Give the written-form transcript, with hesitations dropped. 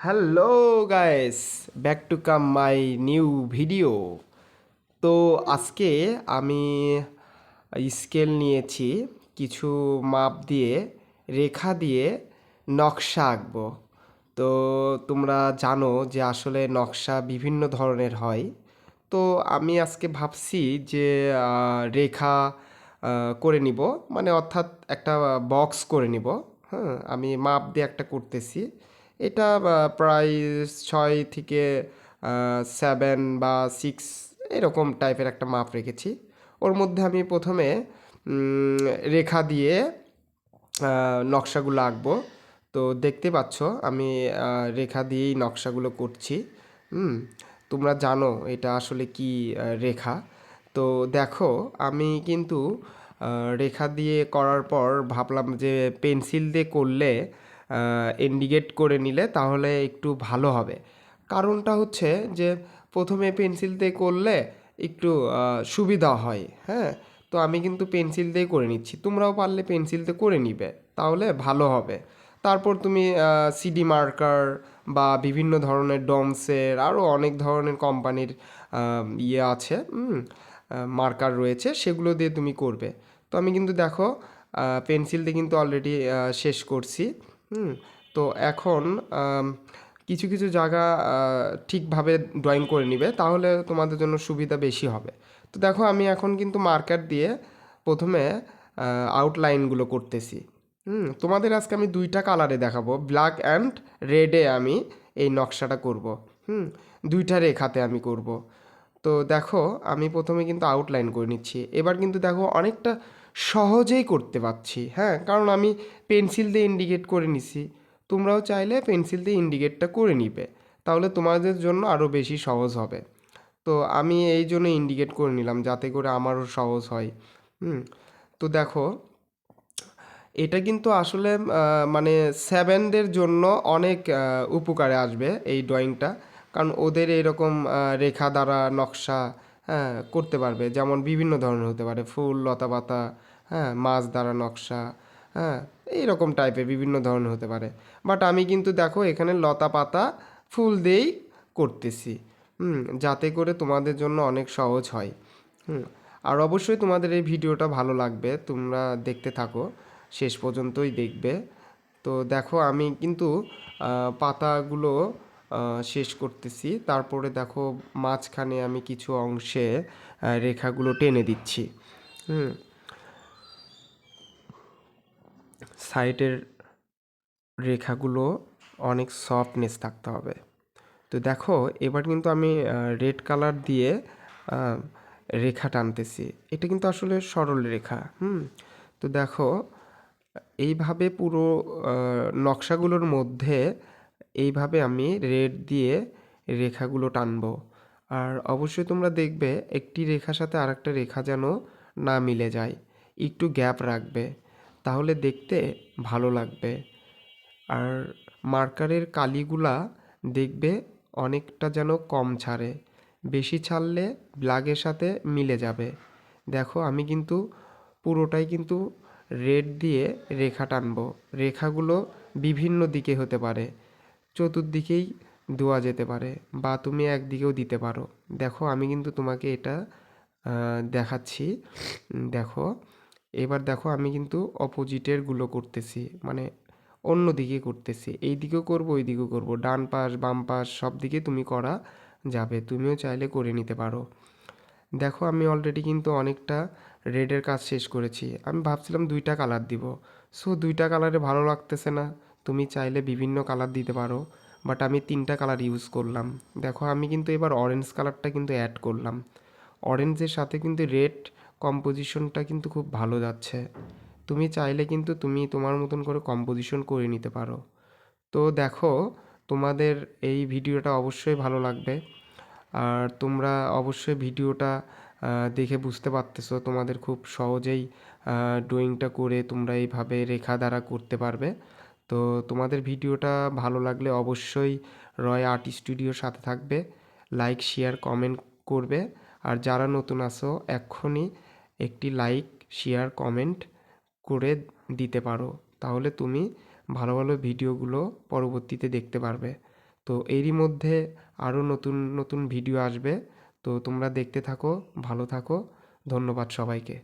Hello guys, back to come my new video. তো আজকে আমি স্কেল নিয়েছি, কিছু মাপ দিয়ে রেখা দিয়ে নকশা আঁকবো। তো তোমরা জানো যে আসলে নকশা বিভিন্ন ধরনের হয়। তো আমি আজকে ভাবছি যে রেখা করে নিব, মানে অর্থাৎ একটা বক্স করে নিব। হ্যাঁ, আমি মাপ দিয়ে একটা করতেছি। এটা প্রায় 6 থেকে 7 বা 6 এরকম টাইপের একটা মাপ রেখেছি। ওর মধ্যে আমি প্রথমে রেখা দিয়ে নকশাগুলো আঁকবো। তো দেখতে পাচ্ছ আমি রেখা দিয়েই নকশাগুলো করছি। হুম, তোমরা জানো এটা আসলে কি রেখা। তো দেখো আমি কিন্তু রেখা দিয়ে করার পর ভাবলাম যে পেন্সিল দিয়ে করলে ইন্ডিকেট করে নিলে তাহলে একটু ভালো হবে। কারণটা হচ্ছে যে প্রথমে পেন্সিল দিয়ে করলে একটু সুবিধা হয়। হ্যাঁ, তো আমি কিন্তু পেন্সিল দিয়ে করে নিচ্ছি, তোমরাও পারলে পেন্সিল দিয়ে করে নিবে, তাহলে ভালো হবে। তারপর তুমি সিডি মার্কার বা বিভিন্ন ধরনের ডমসের আরও অনেক ধরনের কোম্পানির ইয়ে আছে, মার্কার রয়েছে, সেগুলো দিয়ে তুমি করবে। তো আমি কিন্তু দেখো পেন্সিল দিয়ে কিন্তু অলরেডি শেষ করছি। হুম, তো এখন কিছু কিছু জায়গা ঠিকভাবে ড্রয়িং করে নিবে, তাহলে তোমাদের জন্য সুবিধা বেশি হবে। তো দেখো আমি এখন কিন্তু মার্কার দিয়ে প্রথমে আউটলাইনগুলো করতেছি। তোমাদের আজকে আমি দুইটা কালারে দেখাবো, ব্ল্যাক অ্যান্ড রেডে আমি এই নকশাটা করব। হুম, দুইটা রেখাতে আমি করব। তো দেখো আমি প্রথমে কিন্তু আউটলাইন করে নিচ্ছি, এবার কিন্তু দেখো অনেকটা সহজেই করতে পারছি। হ্যাঁ, কারণ আমি পেন্সিল দিয়ে ইন্ডিকেট করে নিছি। তোমরাও চাইলে পেন্সিল দিয়ে ইন্ডিকেটটা করে নিবে, তাহলে তোমাদের জন্য আরও বেশি সহজ হবে। তো আমি এই জন্য ইন্ডিকেট করে নিলাম যাতে করে আমারও সহজ হয়। হুম, তো দেখো এটা কিন্তু আসলে মানে সেভেনদের জন্য অনেক উপকারে আসবে এই ড্রয়িংটা। কারণ ওদের এরকম রেখা দ্বারা নকশা, হ্যাঁ, করতে পারবে। যেমন বিভিন্ন ধরনের হতে পারে, ফুল, লতা পাতা, হ্যাঁ, মাছ দ্বারা নকশা, হ্যাঁ, এইরকম টাইপের বিভিন্ন ধরনের হতে পারে। বাট আমি কিন্তু দেখো এখানে লতা পাতা ফুল দিয়েই করতেছি। যাতে করে তোমাদের জন্য অনেক সহজ হয়। হুম, আর অবশ্যই তোমাদের এই ভিডিওটা ভালো লাগবে, তোমরা দেখতে থাকো, শেষ পর্যন্তই দেখবে। তো দেখো আমি কিন্তু পাতাগুলো শেষ করতেছি, তারপরে দেখো মাঝখানে আমি কিছু অংশে রেখাগুলো টেনে দিচ্ছি। হুম, সাইডের রেখাগুলো অনেক সফটনেস থাকতে হবে। তো দেখো এবার কিন্তু আমি রেড কালার দিয়ে আহ, রেখা টানতেছি। এটা কিন্তু আসলে সরল রেখা। তো দেখো এইভাবে পুরো নকশাগুলোর মধ্যে এইভাবে আমি রেড দিয়ে রেখাগুলো টানবো। আর অবশ্যই তোমরা দেখবে একটি রেখার সাথে আরেকটা রেখা যেন না মিলে যায়, একটু গ্যাপ রাখবে, তাহলে দেখতে ভালো লাগবে। আর মার্কারের কালিগুলা দেখবে অনেকটা যেন কম ছাড়ে, বেশি ছাড়লে ব্ল্যাকের সাথে মিলে যাবে। দেখো আমি কিন্তু পুরোটাই কিন্তু রেড দিয়ে রেখা টানবো। রেখাগুলো বিভিন্ন দিকে হতে পারে, চতুর্দিকেই দেওয়া যেতে পারে, বা তুমি একদিকেও দিতে পারো। দেখো আমি কিন্তু তোমাকে এটা দেখাচ্ছি। দেখো এবার দেখো আমি কিন্তু অপোজিটেরগুলো করতেছি, মানে অন্য দিকে করতেছি, এই দিকেও করব ওই দিকেও করব, ডান পাশ বাম পাশ সব দিকে তুমি করা যাবে, তুমিও চাইলে করে নিতে পারো। দেখো আমি অলরেডি কিন্তু অনেকটা রেডের কাজ শেষ করেছি। আমি ভাবছিলাম দুইটা কালার দিব, সো দুইটা কালারে ভালো লাগতেছে না, তুমি চাইলে বিভিন্ন কালার দিতে পারো, বাট আমি তিনটা কালার ইউজ করলাম। দেখো আমি কিন্তু এবার অরেঞ্জ কালারটা কিন্তু অ্যাড করলাম। অরেঞ্জের সাথে কিন্তু রেড কম্পোজিশনটা কিন্তু খুব ভালো যাচ্ছে। তুমি চাইলে কিন্তু তুমি তোমার মতন করে কম্পোজিশন করে নিতে পারো। তো দেখো তোমাদের এই ভিডিওটা অবশ্যই ভালো লাগবে। আর তোমরা অবশ্যই ভিডিওটা দেখে বুঝতে পারতেছো তোমাদের খুব সহজেই ড্রয়িংটা করে তোমরা এইভাবে রেখা দ্বারা করতে পারবে। তো তোমাদের ভিডিওটা ভালো লাগলে অবশ্যই রয় আর্ট স্টুডিওর সাথে থাকবে, লাইক শেয়ার কমেন্ট করবে। আর যারা নতুন আছো এক্ষুনি একটি লাইক শেয়ার কমেন্ট করে দিতে পারো, তাহলে তুমি ভালো ভালো ভিডিওগুলো পরবর্তীতে দেখতে পারবে। তো এরই মধ্যে আরও নতুন নতুন ভিডিও আসবে। তো তোমরা দেখতে থাকো, ভালো থাকো। ধন্যবাদ সবাইকে।